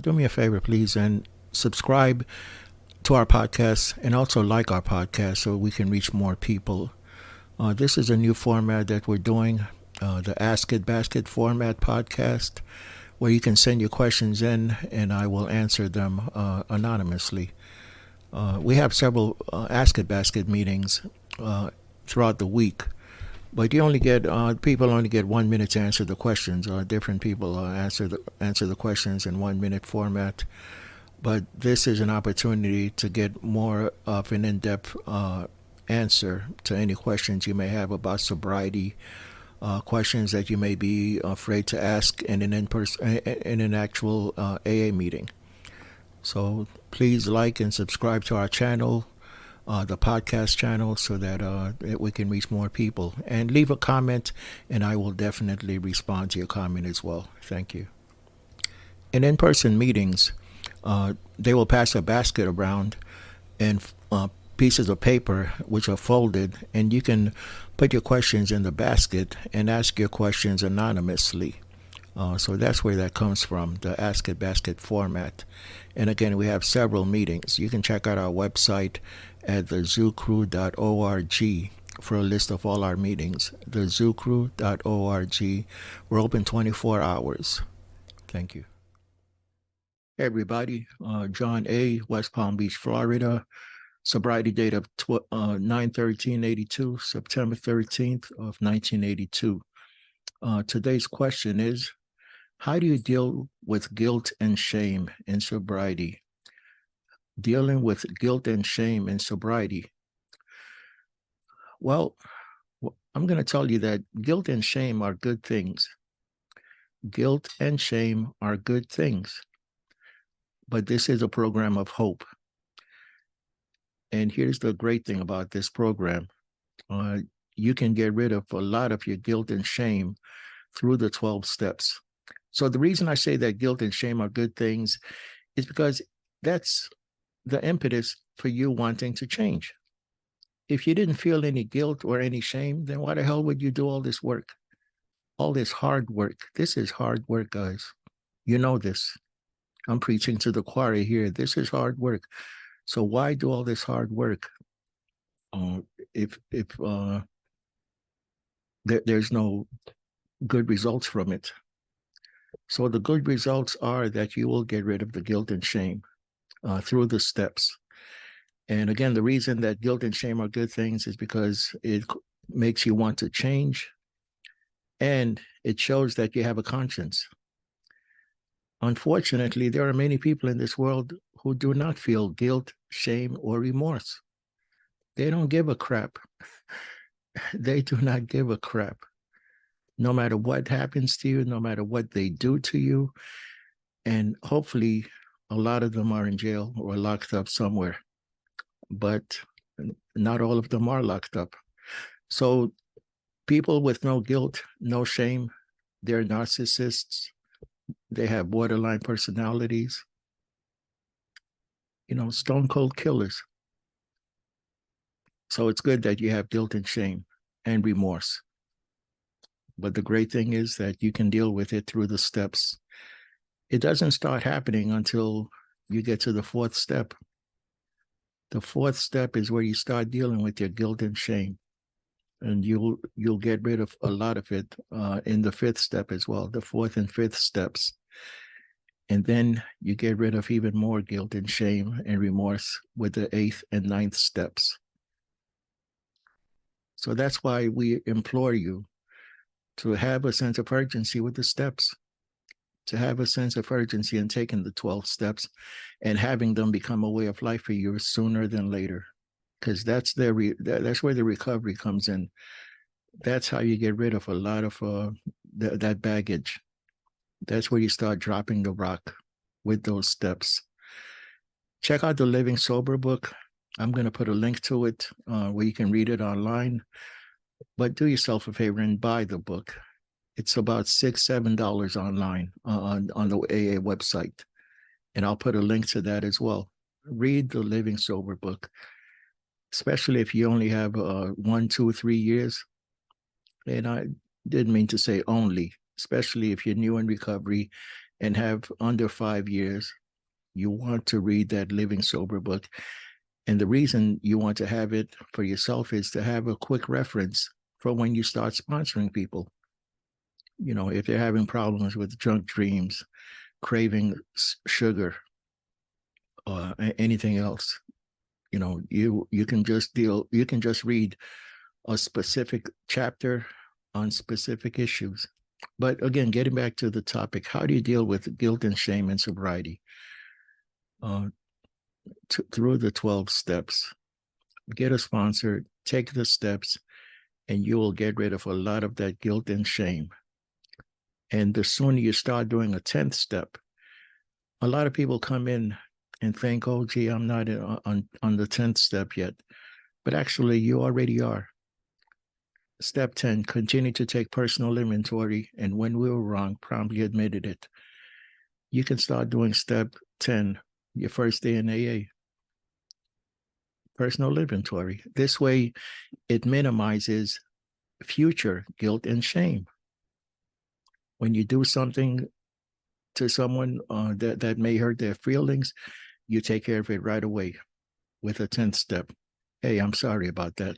do me a favor, please, and subscribe to our podcast and also like our podcast so we can reach more people. This is a new format that we're doing, the Ask It Basket format podcast, where you can send your questions in and I will answer them anonymously. We have several Ask It Basket meetings throughout the week. But you only get people only get 1 minute to answer the questions. Different people answer the questions in 1 minute format. But this is an opportunity to get more of an in-depth answer to any questions you may have about sobriety, questions that you may be afraid to ask in an actual AA meeting. So please like and subscribe to our channel, the podcast channel, so that we can reach more people. And leave a comment, and I will definitely respond to your comment as well. Thank you. In-person meetings, they will pass a basket around and pieces of paper which are folded, and you can put your questions in the basket and ask your questions anonymously. So that's where that comes from, the Ask It Basket format. And again, we have several meetings. You can check out our website at thezooCrew.org for a list of all our meetings. ThezooCrew.org. We're open 24 hours. Thank you. Hey everybody, John A., West Palm Beach, Florida. Sobriety date of 9/13/82, September 13th of 1982. Today's question is, how do you deal with guilt and shame in sobriety? Dealing with guilt and shame in sobriety. Well, I'm going to tell you that guilt and shame are good things. Guilt and shame are good things. But this is a program of hope. And here's the great thing about this program. You can get rid of a lot of your guilt and shame through the 12 steps. So the reason I say that guilt and shame are good things is because that's the impetus for you wanting to change. If you didn't feel any guilt or any shame, then why the hell would you do all this work? All this hard work. This is hard work, guys. You know this. I'm preaching to the choir here. This is hard work. So why do all this hard work if there's no good results from it? So the good results are that you will get rid of the guilt and shame through the steps. And again, the reason that guilt and shame are good things is because it makes you want to change, and it shows that you have a conscience. Unfortunately, there are many people in this world who do not feel guilt, shame, or remorse. They don't give a crap. They do not give a crap. No matter what happens to you, no matter what they do to you, and hopefully a lot of them are in jail or locked up somewhere, but not all of them are locked up. So people with no guilt, no shame, they're narcissists. They have borderline personalities, stone cold killers. So it's good that you have guilt and shame and remorse. But the great thing is that you can deal with it through the steps. It doesn't start happening until you get to the fourth step. The fourth step is where you start dealing with your guilt and shame. And you'll get rid of a lot of it in the fifth step as well, the fourth and fifth steps. And then you get rid of even more guilt and shame and remorse with the eighth and ninth steps. So that's why we implore you to have a sense of urgency with the steps, to have a sense of urgency in taking the 12 steps and having them become a way of life for you sooner than later, because that's where the recovery comes in. That's how you get rid of a lot of that baggage. That's where you start dropping the rock with those steps. Check out the Living Sober book. I'm going to put a link to it where you can read it online. But do yourself a favor and buy the book. It's about $6-7 online on the AA website. And I'll put a link to that as well. Read the Living Sober book, especially if you only have 1, 2, 3 years. And I didn't mean to say only, especially if you're new in recovery and have under 5 years, you want to read that Living Sober book. And the reason you want to have it for yourself is to have a quick reference for when you start sponsoring people. You know, if they're having problems with drunk dreams, craving sugar, or anything else, you know, you can just read a specific chapter on specific issues. But again, getting back to the topic, how do you deal with guilt and shame in sobriety? Uh, through the 12 steps. Get a sponsor, take the steps, and you will get rid of a lot of that guilt and shame. And the sooner you start doing a 10th step, a lot of people come in and think, oh, gee, I'm not on the 10th step yet. But actually, you already are. Step 10, continue to take personal inventory, and when we were wrong, promptly admitted it. You can start doing step 10, your first day in AA. Personal inventory. This way, it minimizes future guilt and shame. When you do something to someone that may hurt their feelings, you take care of it right away with a 10th step. Hey, I'm sorry about that.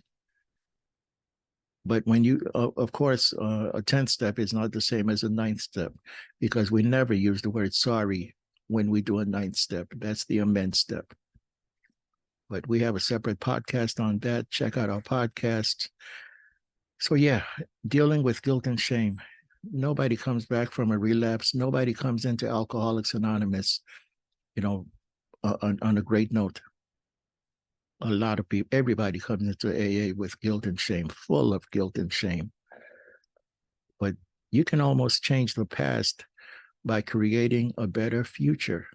But when you, of course, a 10th step is not the same as a 9th step, because we never use the word sorry when we do a 9th step. That's the amend step. But we have a separate podcast on that. Check out our podcast. So yeah, dealing with guilt and shame. Nobody comes back from a relapse. Nobody comes into Alcoholics Anonymous, you know, on a great note. A lot of people, everybody comes into AA with guilt and shame, full of guilt and shame. But you can almost change the past by creating a better future.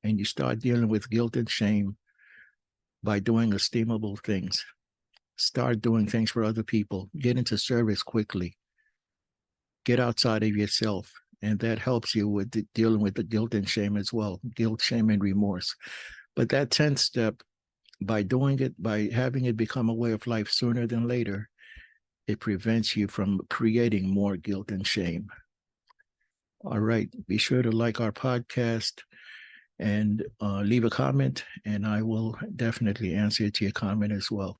And you start dealing with guilt and shame by doing esteemable things. Start doing things for other people. Get into service quickly. Get outside of yourself. And that helps you with dealing with the guilt and shame as well. Guilt, shame, and remorse. But that 10th step, by doing it, by having it become a way of life sooner than later, it prevents you from creating more guilt and shame. All right. Be sure to like our podcast and leave a comment, and I will definitely answer to your comment as well.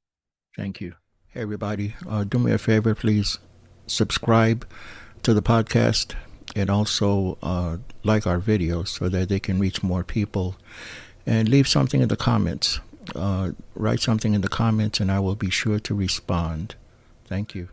Thank you. Hey, everybody. Do me a favor, please. Subscribe to the podcast and also like our videos so that they can reach more people. And leave something in the comments. Write something in the comments, and I will be sure to respond. Thank you.